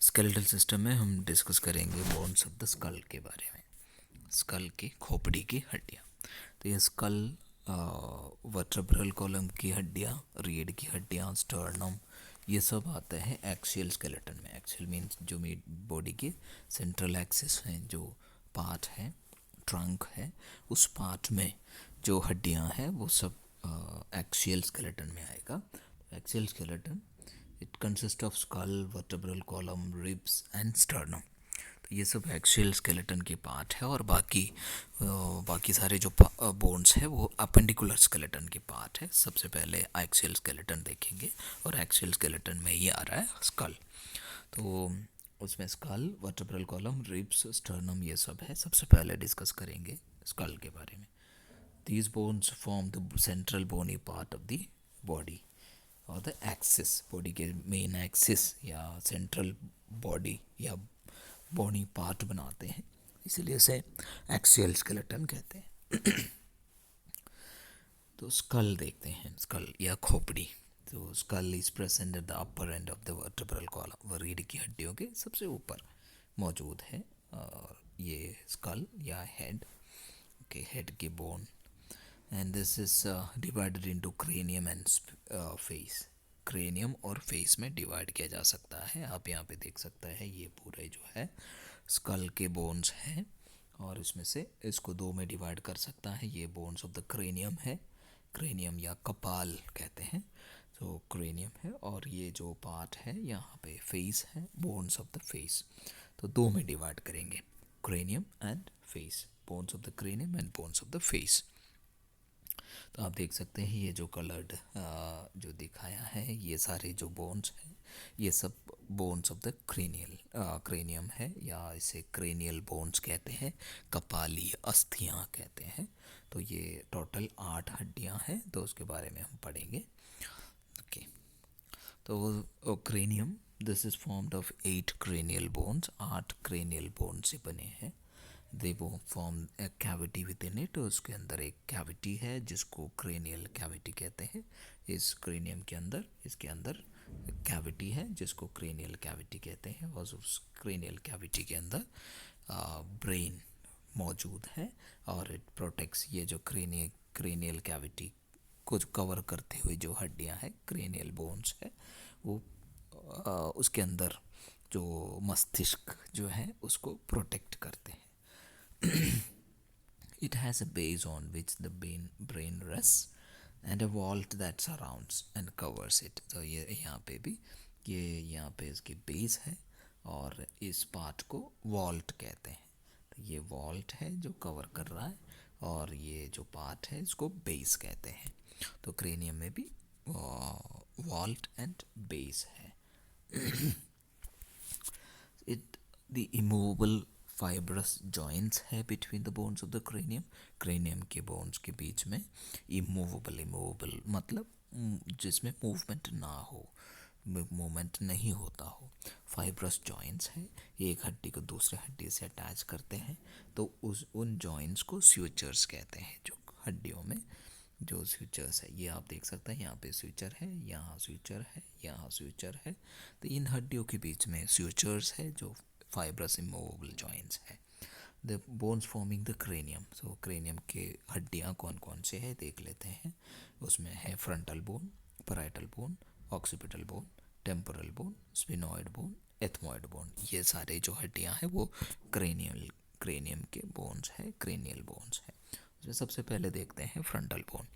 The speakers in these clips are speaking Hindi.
स्केलेटल सिस्टम में हम डिस्कस करेंगे बोन्स ऑफ द स्कल के बारे में। स्कल की खोपड़ी की हड्डियाँ। तो ये स्कल वर्टेब्रल कॉलम की हड्डियाँ, रीढ़ की हड्डियाँ, स्टर्नम, ये सब आते हैं एक्सियल स्केलेटन में। एक्सियल मीन्स जो बॉडी के सेंट्रल एक्सिस हैं, जो पार्ट है, ट्रंक है, उस पार्ट में जो हड्डियाँ हैं वो सब एक्सियल स्केलेटन में आएगा। Axial skeleton it consist of skull, vertebral column, ribs and sternum. तो ये सब एक्सियल स्केलेटन के पार्ट है और बाकी सारे जो बोन्स है वो अपेंडिकुलर स्केलेटन के पार्ट है। सबसे पहले एक्सियल स्केलेटन देखेंगे और एक्सियल स्केलेटन में ये आ रहा है स्कल। तो उसमें skull, vertebral column, ribs, sternum ये सब है। सबसे पहले डिस्कस करेंगे स्कल के बारे में। These bones form the central bony part of the body और द एक्सिस, बॉडी के मेन एक्सिस या सेंट्रल बॉडी या बॉडी पार्ट बनाते हैं, इसीलिए इसे एक्सियल स्केलेटन कहते हैं। तो स्कल देखते हैं, स्कल या खोपड़ी। तो skull is present at the upper end of the vertebral column, वो रीढ़ की हड्डियों के सबसे ऊपर मौजूद है। और ये स्कल या हेड के हेड की bone, and this is divided into cranium and face. Cranium और फेस में डिवाइड किया जा सकता है। आप यहाँ पे देख सकते हैं ये पूरे जो है स्कल के बोन्स हैं और इसमें से इसको दो में डिवाइड कर सकता है। ये बोन्स ऑफ द क्रेनियम है, क्रेनियम या कपाल कहते हैं। तो क्रेनियम है और ये जो पार्ट है यहाँ पे फेस है, बोन्स ऑफ द फेस। तो दो में डिवाइड करेंगे, cranium and face, bones of the cranium and bones of the face. तो आप देख सकते हैं ये जो कलर्ड जो दिखाया है, ये सारे जो बोन्स हैं ये सब बोन्स ऑफ द क्रेनियम है, या इसे क्रेनियल बोन्स कहते हैं, कपाली अस्थियां कहते हैं। तो ये टोटल 8 हड्डियां हैं, तो उसके बारे में हम पढ़ेंगे। ओके, तो cranium, this is formed of 8 cranial bones, 8 cranial bone से बने हैं। दे वो form A cavity with in it, उसके अंदर एक कैविटी है जिसको क्रेनियल कैविटी कहते हैं। इस क्रेनियम के अंदर, इसके अंदर कैविटी है जिसको क्रेनियल कैविटी कहते हैं, और उस क्रेनियल कैविटी के अंदर ब्रेन मौजूद है और इट प्रोटेक्ट्स। ये जो क्रेनियल कैविटी को कवर करते हुए जो हड्डियां हैं, क्रेनियल बोन्स है, वो उसके अंदर जो मस्तिष्क जो है उसको प्रोटेक्ट करते हैं। It has a base on which the brain rests and a vault that surrounds and covers it. तो ये यहाँ पे भी ये यहाँ पे इसकी बेस है और इस पार्ट को वॉल्ट कहते हैं। तो ये वॉल्ट है जो कवर कर रहा है और ये जो पार्ट है इसको बेस कहते हैं। तो क्रेनियम में भी वॉल्ट एंड बेस है। It the immovable fibrous joints है between the bones of the cranium. Cranium के बोन्स के बीच में इमूवेबल मतलब जिसमें मूवमेंट ना हो, मूवमेंट नहीं होता हो, फाइब्रस जॉइंट्स है। एक हड्डी को दूसरे हड्डी से अटैच करते हैं, तो उन जॉइंट्स को स्यूचर्स कहते हैं। जो हड्डियों में जो स्यूचर्स है, ये आप देख सकते हैं, यहाँ पे स्यूचर है, यहाँ स्यूचर है, यहाँ स्यूचर है। तो इन हड्डियों के बीच में स्यूचर्स है जो फाइब्रस इमूवेबल जॉइंट्स है। The bones forming the cranium. So cranium के हड्डियाँ कौन कौन से है देख लेते हैं। उसमें है frontal bone, parietal bone, occipital bone, temporal bone, sphenoid bone, ethmoid bone. ये सारे जो हड्डियाँ हैं वो क्रेनियम के बोन्स है, क्रेनियल बोन्स है। उसमें सबसे पहले देखते हैं frontal bone.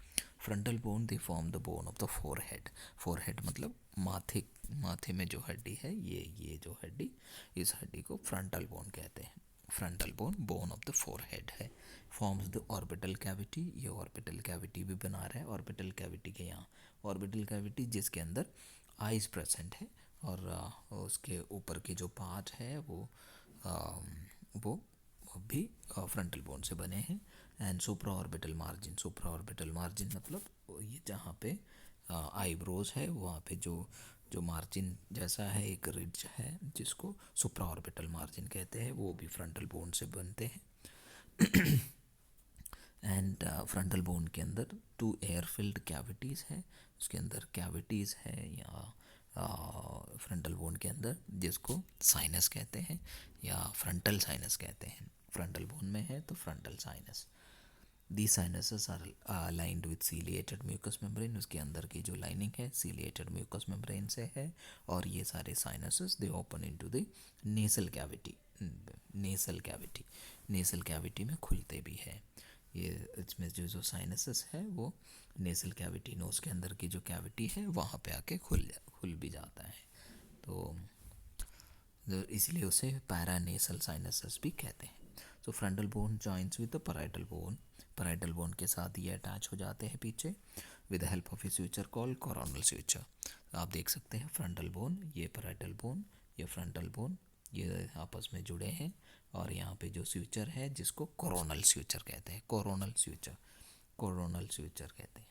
Frontal bone they form the bone of the forehead. Forehead मतलब माथे में जो हड्डी है, ये जो हड्डी, इस हड्डी को फ्रंटल बोन कहते हैं। Frontal bone, bone of the forehead है। Forms the orbital cavity. ये ऑर्बिटल कैविटी भी बना रहा है। ऑर्बिटल कैविटी के यहाँ, ऑर्बिटल कैविटी जिसके अंदर आइज प्रेजेंट है और उसके ऊपर के जो पार्ट है वो भी फ्रंटल बोन से बने हैं। And supra orbital margin. Supra orbital margin मतलब ये जहाँ पे आईब्रोज है वहाँ पे जो मार्जिन जैसा है, एक रिज है जिसको सुप्रा ऑर्बिटल मार्जिन कहते हैं, वो भी फ्रंटल बोन से बनते हैं। एंड फ्रंटल बोन के अंदर 2 एयर फिल्ड कैविटीज़ है। उसके अंदर कैविटीज़ है या फ्रंटल बोन के अंदर, जिसको साइनस कहते हैं या फ्रंटल साइनस कहते हैं। फ्रंटल बोन में है तो frontal sinus. The sinuses are lined with ciliated mucous membrane, उसके अंदर की जो लाइनिंग है सीलिएटेड म्यूकस मेम्ब्रेन से है। और ये सारे sinuses they open into the nasal cavity. Nasal cavity में खुलते भी है ये। इसमें जो साइनसेस है वो नेसल कैविटी, नोज के अंदर की जो कैविटी है वहाँ पे आके खुल भी जाता है। तो इसलिए उसे पैरानेसल साइनसेस भी कहते हैं। So frontal bone joints with the parietal bone, parietal bone के साथ ये अटैच हो जाते हैं पीछे with the help of a suture called coronal suture. आप देख सकते हैं फ्रंटल बोन, ये पैराइटल बोन, ये फ्रंटल बोन, ये आपस में जुड़े हैं। और यहाँ पे जो स्यूचर है जिसको कोरोनल स्यूचर कहते हैं, कोरोनल स्यूचर कहते हैं।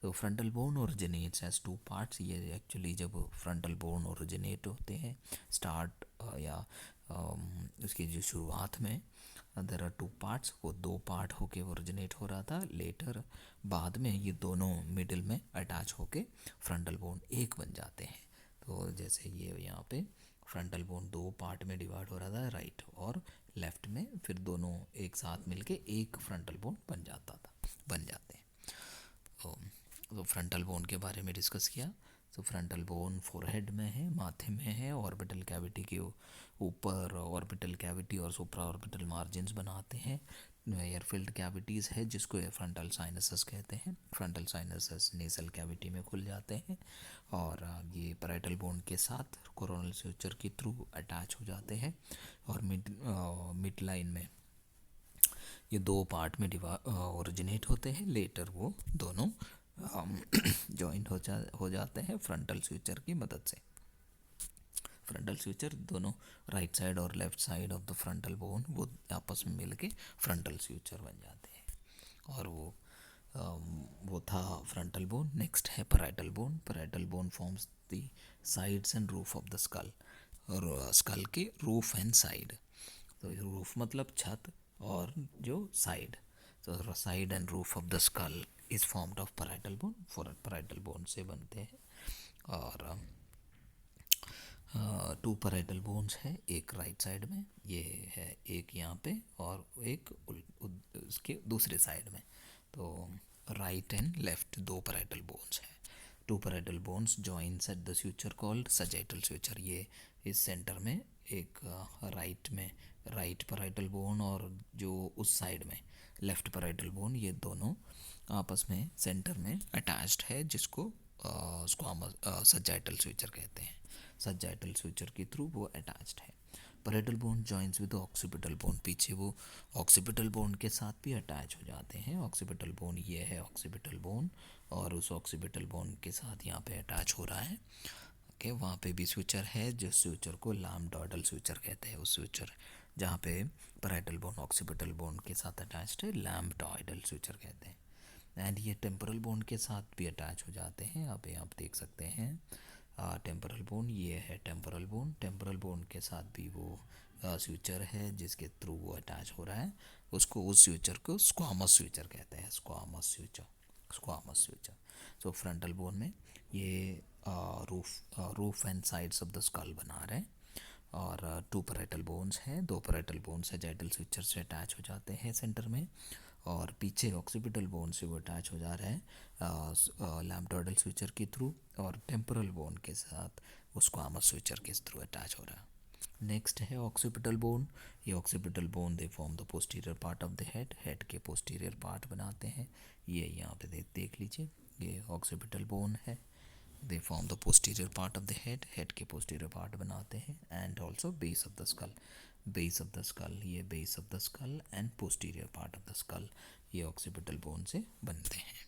तो frontal bone originates as two parts. ये एक्चुअली जब फ्रंटल बोन ओरिजिनेट होते हैं स्टार्ट या उसकी जो शुरुआत में देयर आर टू पार्ट्स, वो दो पार्ट होके ओरिजिनेट हो रहा था। लेटर बाद में ये दोनों मिडिल में अटैच होके फ्रंटल बोन एक बन जाते हैं। तो जैसे ये यहाँ पे फ्रंटल बोन दो पार्ट में डिवाइड हो रहा था, राइट और लेफ्ट में, फिर दोनों एक साथ मिलके एक फ्रंटल बोन बन जाते हैं। तो फ्रंटल बोन के बारे में डिस्कस किया। तो फ्रंटल बोन फोरहेड में है, माथे में है, ऑर्बिटल कैविटी के ऊपर ऑर्बिटल कैविटी और सुप्रा ऑर्बिटल मार्जिन्स बनाते हैं। एयर फिल्ड कैविटीज़ है जिसको फ्रंटल साइनसेस कहते हैं। फ्रंटल साइनसेस नेसल कैविटी में खुल जाते हैं और ये पैराइटल बोन के साथ कोरोनल स्यूचर के थ्रू अटैच हो जाते हैं। और मिड लाइन में ये दो पार्ट में ओरिजिनेट होते हैं। लेटर वो दोनों जॉइंट हो जाते हैं फ्रंटल स्यूचर की मदद से। फ्रंटल स्यूचर दोनों राइट साइड और left side of the frontal bone वो आपस में मिलके फ्रंटल स्यूचर बन जाते हैं। और वो था फ्रंटल बोन। नेक्स्ट है parietal bone. Parietal bone forms the sides and roof of the school, और स्कल के रूफ एंड साइड। तो रूफ मतलब छत और जो साइड, तो side and roof of the skull is formed of parietal bone. Parietal bone से बनते हैं। और टू पैराइटल बोन्स है, एक राइट साइड में ये है, एक यहाँ पे और एक उसके दूसरे साइड में। तो राइट एंड लेफ्ट दो पैराइटल बोन्स हैं। Two parietal bones joins at the suture called sagittal suture. ये इस सेंटर में एक राइट में राइट पैराइटल बोन और जो उस साइड में लेफ्ट पैराइटल बोन, ये दोनों आपस में सेंटर में अटैच्ड है, जिसको सजाइटल स्यूचर कहते हैं। सजाइटल स्यूचर के थ्रू वो अटैच्ड है। Parietal bone joins with occipital bone, पीछे वो ऑक्सीपिटल बोन के साथ भी अटैच हो जाते हैं। ऑक्सीपिटल बोन ये है ऑक्सीपिटल बोन, और उस ऑक्सीपिटल बोन के साथ यहाँ पे अटैच हो रहा है। ओके, वहाँ पे भी स्यूचर है, जिस स्यूचर को लैम्बडॉयडल स्यूचर कहते हैं। उस स्यूचर जहाँ पे पैराइटल बोन ऑक्सीपिटल बोन के साथ अटैच्ड है, लैम्बडॉयडल स्यूचर कहते हैं। एंड ये टेम्पोरल बोन के साथ भी अटैच हो जाते हैं। आप देख सकते हैं टेम्पोरल बोन, ये है टेम्पोरल बोन। टेम्पोरल बोन के साथ भी वो स्यूचर है जिसके थ्रू वो अटैच हो रहा है। उसको उस स्यूचर को स्क्वामस स्यूचर कहते हैं, स्क्वामस स्यूचर। सो फ्रंटल बोन में ये roof and sides of the school बना रहे हैं। और टू पैराइटल बोन्स हैं, दो पैराइटल बोन्स सजाइटल स्यूचर से अटैच हो जाते हैं सेंटर में, और पीछे ऑक्सीपिटल बोन से वो अटैच हो जा रहा है लैम्बडॉयडल स्यूचर के थ्रू, और टेम्पोरल बोन के साथ उसको आमस स्यूचर के थ्रू अटैच हो रहा है। नेक्स्ट है ऑक्सीपिटल बोन। ये occipital bone they form the posterior part of the head के पोस्टीरियर पार्ट बनाते हैं। ये यहाँ पे देख लीजिए, ये ऑक्सीपिटल बोन है। They form the posterior part of the head के पोस्टीरियर पार्ट बनाते हैं। And also base of the skull, ये base of the skull and posterior part of the skull, ये ऑक्सीपिटल बोन से बनते हैं।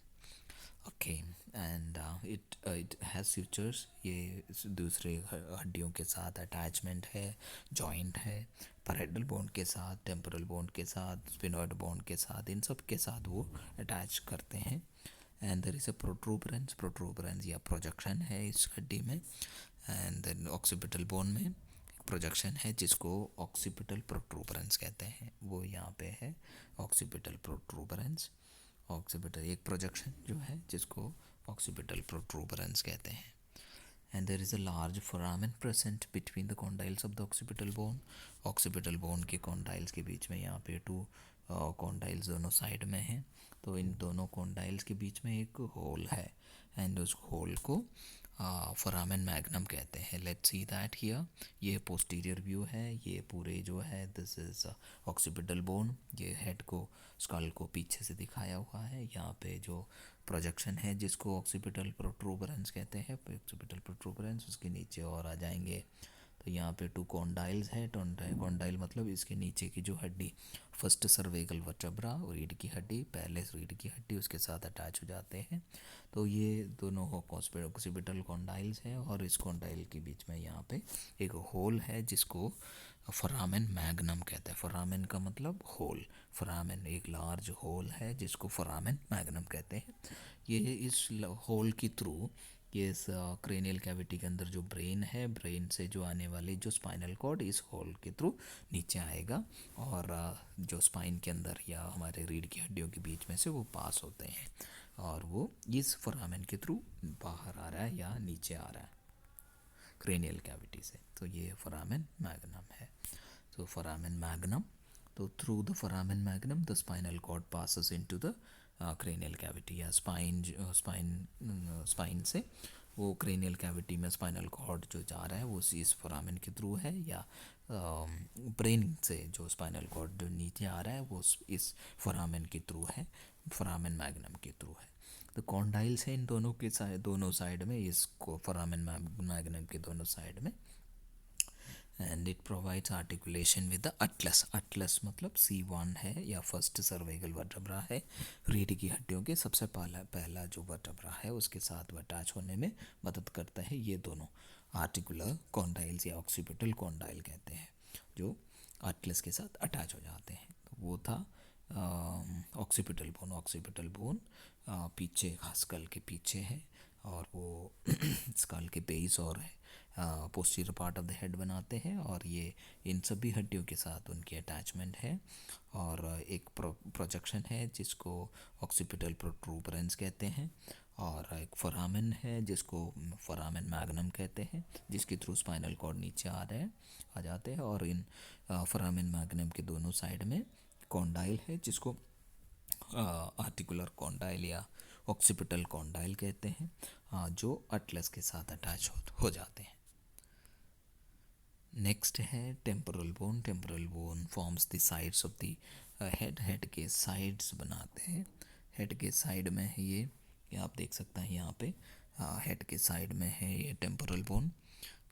Okay, and it has sutures, ये दूसरे हड्डियों के साथ अटैचमेंट है, जॉइंट है, पैराइटल बोन के साथ, टेम्पोरल बोन के साथ, स्फिनोइड बोन के साथ, इन सब के साथ वो अटैच करते हैं। एंड देयर इज़ अ प्रोट्रूबरेंस या प्रोजेक्शन है इस हड्डी में। एंड देन ऑक्सीपिटल बोन में प्रोजेक्शन है जिसको ऑक्सीपिटल प्रोट्रूबरेंस कहते हैं, वो यहाँ पे है ऑक्सीपिटल प्रोट्रूबरेंस। ऑक्सीपिटल एक प्रोजेक्शन जो है जिसको ऑक्सीपिटल प्रोट्रूबरेंस कहते हैं। and there is a large foramen present between the condyles of the occipital bone. occipital bone के condyles के बीच में यहाँ पे टू condyles दोनों साइड में हैं, तो इन दोनों condyles के बीच में एक होल है, एंड उस होल को फोरामेन मैग्नम कहते हैं. Let's see that here. ये पोस्टीरियर व्यू है, ये पूरे जो है दिस इज ऑक्सीपिटल बोन. ये हेड को स्कल को पीछे से दिखाया हुआ है. यहाँ पे जो प्रोजेक्शन है जिसको ऑक्सीपिटल प्रोट्रूबरेंस कहते हैं, ऑक्सीपिटल प्रोट्रूबरेंस, उसके नीचे और आ जाएंगे. तो यहाँ पे टू कॉन्डाइल्स है. कॉन्डाइल मतलब इसके नीचे की जो हड्डी, फर्स्ट सर्वेगल वर्टेब्रा, रीढ़ की हड्डी, पहले रीढ़ की हड्डी उसके साथ अटैच हो जाते हैं. तो ये दोनों ऑक्सीपिटल कॉन्डाइल्स है, और इस कॉन्डाइल के बीच में यहाँ पे एक होल है जिसको फोरामेन मैग्नम कहते हैं. फोरामेन का मतलब होल, फोरामेन एक लार्ज होल है जिसको फोरामेन मैग्नम कहते हैं. ये इस होल के थ्रू ये इस क्रेनियल कैविटी के अंदर जो ब्रेन है, ब्रेन से जो आने वाली जो स्पाइनल कॉर्ड इस होल के थ्रू नीचे आएगा, और जो स्पाइन के अंदर या हमारे रीढ़ की हड्डियों के बीच में से वो पास होते हैं, और वो इस फोरामेन के थ्रू बाहर आ रहा है या नीचे आ रहा है क्रेनियल कैविटी से. तो ये फोरामेन मैग्नम है. तो फोरामेन मैग्नम, तो through the foramen magnum the spinal cord passes into the cranial cavity, या स्पाइन से वो क्रेनियल कैविटी में स्पाइनल कॉर्ड जो जा रहा है वो इस फोरामेन के थ्रू है, या ब्रेन से जो स्पाइनल कॉर्ड जो नीचे आ रहा है वो इस फोरामेन के थ्रू है, फोरामेन मैग्नम के थ्रू है. तो कॉन्डाइल्स है इन दोनों के दोनों साइड में, इसको फोरामेन मैग्नम के दोनों साइड में, and it provides articulation with the atlas. Atlas मतलब C1 है या फर्स्ट सर्वाइकल वर्टेब्रा है, रीढ़ की हड्डियों के सबसे पहला जो वर्टेब्रा है उसके साथ अटैच होने में मदद करता है. ये दोनों आर्टिकुलर कॉन्डाइल्स या ऑक्सीपिटल कॉन्डाइल कहते हैं जो अटलस के साथ अटैच हो जाते हैं. तो वो था ऑक्सीपिटल बोन. ऑक्सीपिटल बोन पीछे स्कल के पीछे है, और वो स्कल के बेस और posterior part of the head बनाते हैं, और ये इन सभी हड्डियों के साथ उनकी अटैचमेंट है. और एक प्रोजेक्शन है जिसको ऑक्सीपिटल प्रोट्रूबरेंस कहते हैं, और एक फोरामेन है जिसको फोरामेन मैग्नम कहते हैं, जिसके थ्रू स्पाइनल कॉर्ड नीचे आ जाते हैं. और इन फोरामेन मैग्नम के दोनों साइड में कॉन्डाइल है जिसको आर्टिकुलर कॉन्डाइल या ऑक्सीपिटल कॉन्डाइल कहते हैं, जो अटलस के साथ अटैच हो जाते हैं. नेक्स्ट है temporal bone. Temporal bone forms the sides of the head. Head के साइड्स बनाते हैं. हेड के साइड में है ये आप देख सकते हैं यहाँ पे, हेड के साइड में है ये temporal bone.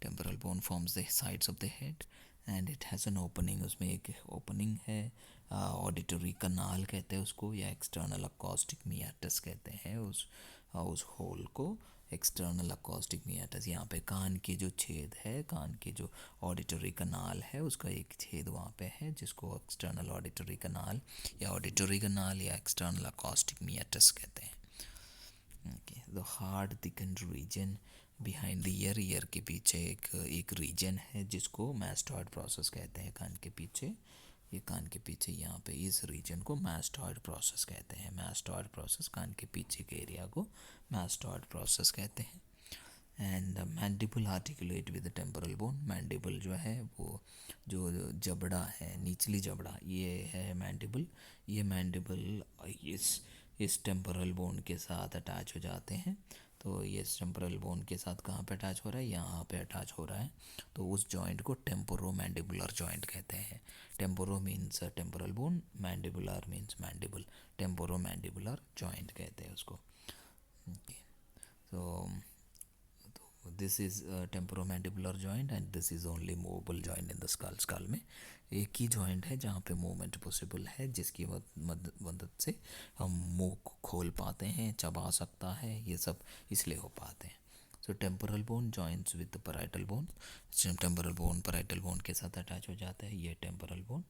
Temporal bone forms the sides of the head, and it has an opening. उसमें एक ओपनिंग है, ऑडिटरी कनाल कहते हैं उसको, या एक्सटर्नल अकॉस्टिक मियाटस कहते हैं उस होल को, एक्सटर्नल अकॉस्टिक मियाटस. यहाँ पे कान के जो छेद है, कान के जो ऑडिटरी कनाल है उसका एक छेद वहाँ पे है जिसको एक्सटर्नल ऑडिटरी कनाल या एक्सटर्नल अकॉस्टिक मियाटस कहते हैं. Okay, the hard thickened region behind the ear के पीछे एक रीजन है जिसको मैस्टॉइड प्रोसेस कहते हैं. कान के पीछे, ये कान के पीछे यहाँ पे इस रीजन को मैस्टॉइड प्रोसेस कहते हैं. मैस्टॉइड प्रोसेस, कान के पीछे के एरिया को मैस्टॉइड प्रोसेस कहते हैं. And mandible articulate with the temporal bone. Mandible जो है वो जो जबड़ा है, निचली जबड़ा, ये है मैंडिबल. ये मैंडिबल इस टेम्पोरल बोन के साथ अटैच हो जाते हैं. तो ये टेम्पोरल बोन के साथ कहाँ पे अटैच हो रहा है, यहाँ पे अटैच हो रहा है. तो उस जॉइंट को टेम्पोरो मैंडिबुलर जॉइंट कहते हैं. Temporo means temporal bone, mandibular means mandible, temporo mandibular joint कहते हैं उसको. Okay, so this is temporomandibular joint, and this is only movable joint in the skull. skull में एक ही जॉइंट है जहाँ पे मूवमेंट पॉसिबल है, जिसकी मदद से हम मुंह को खोल पाते हैं, चबा सकता है, ये सब इसलिए हो पाते हैं. So temporal bone joints with parietal bone. Temporal bone parietal bone के साथ अटैच हो जाता है. ये टेम्पोरल बोन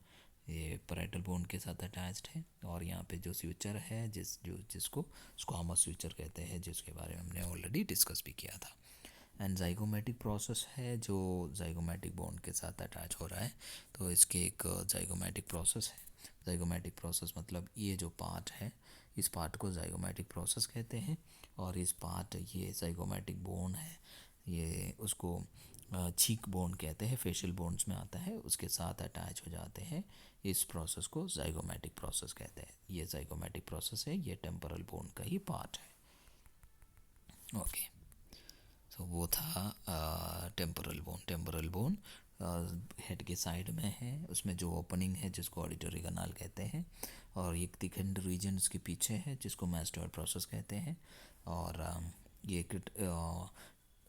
ये पैराइटल बोन के साथ अटैच्ड है. और यहाँ पे जो स्विचर है जिसको स्क्वामस स्विचर कहते हैं, जिसके बारे में हमने ऑलरेडी डिस्कस भी किया था. एंड जाइगोमेटिक प्रोसेस है जो जाइगोमेटिक बोन के साथ अटैच हो रहा है. तो इसके एक जाइगोमेटिक प्रोसेस है. जाइगोमेटिक प्रोसेस मतलब ये जो पार्ट है, इस पार्ट को जाइगोमेटिक प्रोसेस कहते हैं. और इस पार्ट ये जाइगोमेटिक बोन है, ये उसको चीक बोन कहते हैं, फेशियल बोन्स में आता है, उसके साथ अटैच हो जाते हैं। इस प्रोसेस को जाइगोमेटिक प्रोसेस कहते हैं। ये जाइगोमेटिक प्रोसेस है, ये टेम्पोरल बोन का ही पार्ट है। ओके, तो वो था temporal bone. Temporal bone head के साइड में है, उसमें जो ओपनिंग है जिसको ऑडिटरी कनाल कहते हैं, और एक थिकन्ड रीजन उसके पीछे है जिसको मैस्टोइड प्रोसेस कहते हैं। और ये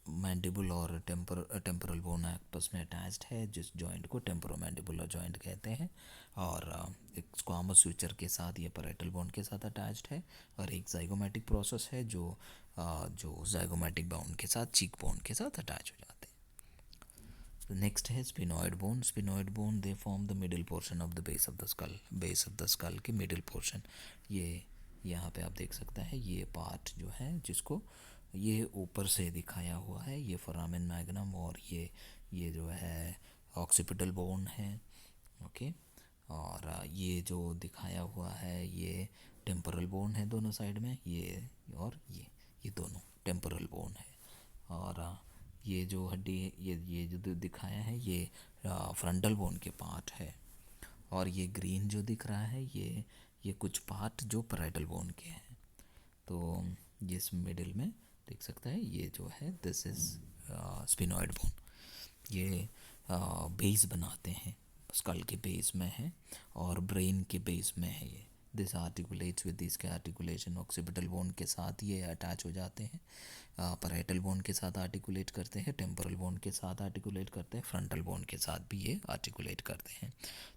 मैंडिबल और टेम्पोरल बोन आपस में अटैच्ड है, जिस जॉइंट को टेम्पोरोमैंडिबुलर जॉइंट कहते हैं। और एक स्क्वामस फ्यूचर के साथ ये पैराइटल बोन के साथ अटैच्ड है। और एक जाइगोमेटिक प्रोसेस है जो जाइगोमेटिक बोन के साथ, चीक बोन के साथ अटैच हो जाते हैं। नेक्स्ट है sphenoid bone. Sphenoid bone they form the middle portion of the base of the school. Base of the school के मिडिल पोर्शन, ये यहाँ पे आप देख सकते हैं, ये पार्ट जो है जिसको ये ऊपर से दिखाया हुआ है, ये फोरामेन मैग्नम, और ये जो है ऑक्सीपिटल बोन है। ओके, और ये जो दिखाया हुआ है ये टेम्पोरल बोन है दोनों साइड में, ये और ये दोनों टेम्पोरल बोन है। और ये जो हड्डी, ये जो दिखाया है ये फ्रंटल बोन के पार्ट है। और ये ग्रीन जो दिख रहा है ये कुछ पार्ट जो पैराइटल बोन के हैं। तो ये इस मिडिल में देख सकता है, ये जो है दिस इज स्पिनॉइड बोन। ये बेस बनाते हैं, स्कल के बेस में है और ब्रेन के बेस में है। ये दिस आर्टिकुलेट्स विद दिस के आर्टिकुलेशन ऑक्सीपिटल बोन के साथ ये अटैच हो जाते हैं, पैराइटल बोन के साथ आर्टिकुलेट करते हैं, टेम्पोरल बोन के साथ आर्टिकुलेट करते हैं, फ्रंटल बोन के साथ भी ये आर्टिकुलेट करते हैं।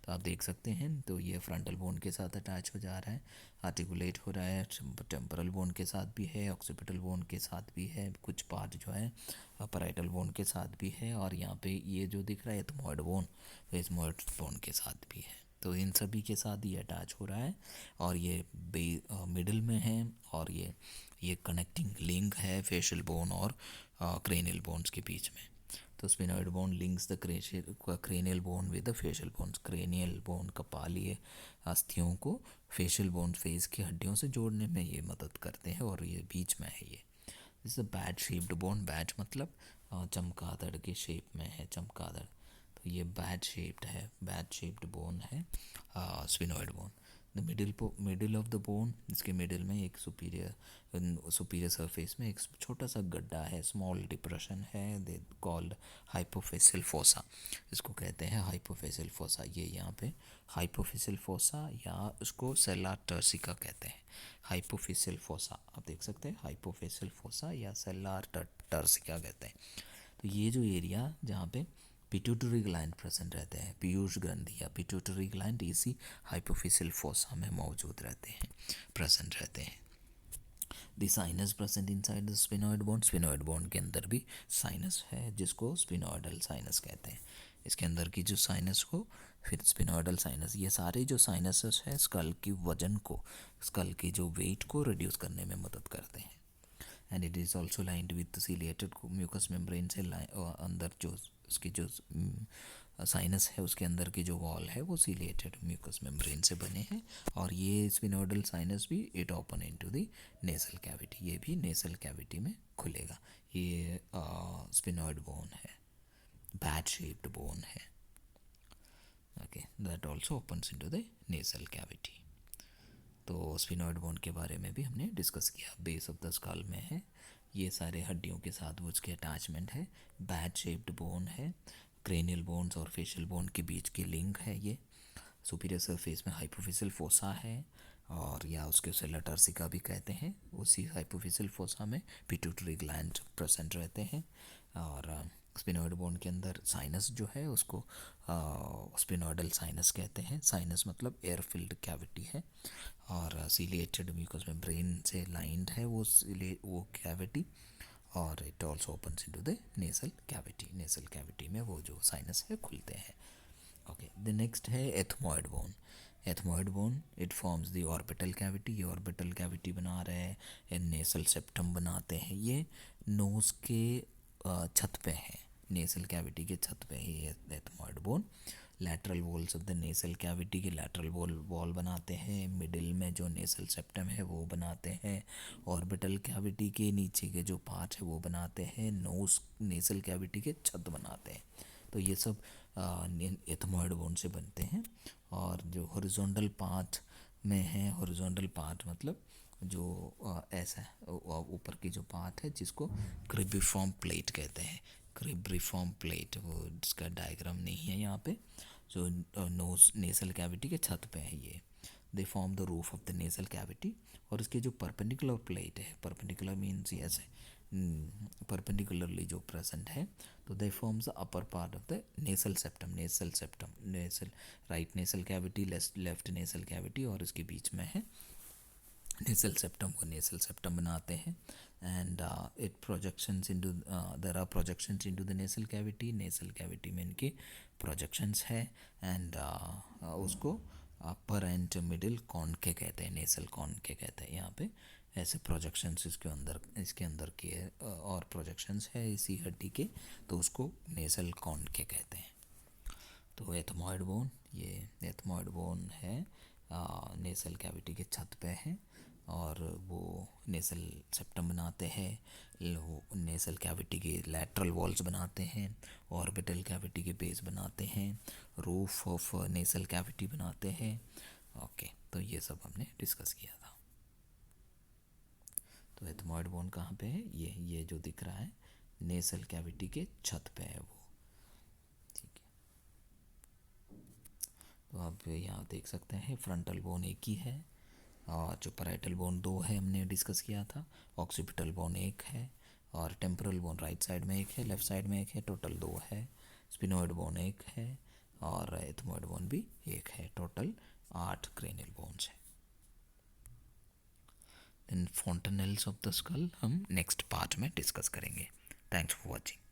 तो आप देख सकते हैं, तो ये फ्रंटल बोन के साथ अटैच हो जा रहा है, आर्टिकुलेट हो रहा है, टेम्पोरल बोन के साथ भी है, ऑक्सीपिटल बोन के साथ भी है, कुछ पार्ट जो है पैराइटल बोन के साथ भी है, और यहाँ पे ये जो दिख रहा है एथमॉइड बोन, तो एथमॉइड बोन के साथ भी है। तो इन सभी के साथ ये अटैच हो रहा है, और ये मिडिल में है, और ये कनेक्टिंग लिंक है फेशियल बोन और क्रेनियल बोन्स के बीच में। तो sphenoid bone links the cranial bone with the facial bones. Cranial bone कपालीय अस्थियों को फेशियल बोन फेस की हड्डियों से जोड़ने में ये मदद करते हैं, और ये बीच में है। ये is a bad shaped bone. Bad मतलब चमगादड़ के शेप में है, चमगादड़, तो ये बैड शेप्ड है, बैड शेप्ड बोन है sphenoid bone. The middle of the bone, इसके मिडिल में एक सुपीरियर सरफेस में एक छोटा सा गड्ढा है, स्मॉल डिप्रेशन है, दे कॉल्ड हाइपोफेसियल फोसा। इसको कहते हैं हाइपोफेसियल फोसा। ये यहाँ पे हाइपोफेसियल फोसा या उसको सेल्लार टर्सिका कहते हैं। हाइपोफेसियल फोसा आप देख सकते हैं, हाइपोफेसियल फोसा या सेल्लार टर्सिका कहते हैं। तो ये जो एरिया जहाँ पे पिट्यूटरी ग्लैंड प्रेजेंट रहते हैं, पीयूष ग्रंथि या पिट्यूटरी ग्लैंड इसी हाइपोफिसियल फोसा में मौजूद रहते हैं, प्रेजेंट रहते हैं। The sinus present inside the sphenoid bone. Sphenoid bone के अंदर भी साइनस है जिसको स्पिनॉइडल साइनस कहते हैं। इसके अंदर की जो साइनस को फिर स्पिनॉइडल साइनस, ये सारे जो साइनसेस है स्कल की वजन को, स्कल की जो वेट को रिड्यूस करने में मदद करते हैं। And it is also lined with ciliated mucous membrane से अंदर जो उसकी जो साइनस है उसके अंदर की जो वॉल है वो सीलिएटेड म्यूकस मेम्ब्रेन से बने हैं। और ये स्पिनोइडल साइनस भी it open into the nasal cavity, ये भी नेसल कैविटी में खुलेगा। ये स्पिनोइड बोन है, बैड शेप्ड बोन है। Okay, that also opens into the nasal cavity. तो स्पिनॉइड बोन के बारे में भी हमने डिस्कस किया। बेस ऑफ द स्कल में है, ये सारे हड्डियों के साथ वो उसके अटैचमेंट है, बैड शेप्ड बोन है, क्रेनियल बोन्स और फेशियल बोन के बीच की लिंक है। ये सुपीरियर सरफेस में हाइपोफिसियल फोसा है, और या उसके सेल्युलर टर्सिका भी कहते हैं। उसी हाइपोफिसियल फोसा में पिट्यूटरी ग्लैंड प्रेजेंट रहते हैं। और स्पिनॉइड बोन के अंदर साइनस जो है उसको स्पिनॉइडल साइनस कहते हैं। साइनस मतलब एयर फिल्ड कैविटी है, और सीलिएटेड म्यूकस मेम्ब्रेन से लाइंड है वो कैविटी, और it also opens into the nasal cavity. Nasal cavity में वो जो साइनस है खुलते हैं। ओके, द नेक्स्ट है ethmoid bone. Ethmoid bone it forms the orbital cavity. ये ऑर्बिटल कैविटी बना रहे हैं, नेसल सेप्टम बनाते हैं। ये नोज के छत पे है, नेसल कैविटी के छत पे है ये ethmoid bone. Lateral walls of the nasal cavity के लैटरल वॉल बनाते हैं, मिडिल में जो नेसल सेप्टम है वो बनाते हैं, ऑर्बिटल कैविटी के नीचे के जो पार्ट है वो बनाते हैं, नोज नेसल कैविटी के छत बनाते हैं। तो ये सब एथमोइड बोन से बनते हैं। और जो हॉरिजॉन्टल पार्ट में है, हॉरिजॉन्टल पार्ट मतलब जो ऐसा ऊपर की जो पार्ट है जिसको क्रिबिफॉर्म प्लेट कहते हैं, क्रिब्रिफॉर्म प्लेट, वो जिसका डायग्राम नहीं है यहाँ पे, जो नोज नेसल कैविटी के छत पे है ये, दे form the roof of the nasal cavity. और इसके जो परपेंडिकुलर प्लेट है, परपेंडिकुलर मीन्स ऐसे परपेंडिकुलरली जो प्रेजेंट है, तो दे forms the upper part of the nasal septum, nasal right nasal cavity, left nasal cavity, और इसके बीच में है नेसल सेप्टम को नेसल सेप्टम बनाते हैं। And it projections into there are projections into the nasal cavity में इनके प्रोजेक्शंस है। एंड उसको अपर एंड मिडिल कॉन के कहते हैं, नेसल कॉन के कहते हैं यहाँ पे। ऐसे प्रोजेक्शंस इसके अंदर के और प्रोजेक्शंस है इसी हड्डी के, तो उसको नेसल कॉन के कहते हैं। तो एथमोइड बोन, ये एथमोइड बोन है, नेसल कैविटी के छत पे है, और वो नेसल सेप्टम बनाते हैं, नेसल कैविटी के लैटरल वॉल्स बनाते हैं, ऑर्बिटल कैविटी के बेस बनाते हैं, रूफ ऑफ नेसल कैविटी बनाते हैं। ओके, तो ये सब हमने डिस्कस किया था। तो एथमोइड बोन कहाँ पे है? ये जो दिख रहा है नेसल कैविटी के छत पे है वो, ठीक है। तो आप यहाँ देख सकते हैं फ्रंटल बोन एक ही है, और जो पैराइटल बोन 2 है हमने डिस्कस किया था, ऑक्सीपिटल बोन 1 है, और टेम्पोरल बोन राइट साइड में 1 है, लेफ्ट साइड में 1 है, टोटल 2 है। स्पिनोइड बोन 1 है, और एथमोइड बोन भी 1 है, टोटल 8 क्रेनियल बोन्स है। देन फोंटेनेल्स ऑफ द स्कल हम नेक्स्ट पार्ट में डिस्कस करेंगे। Thanks for watching.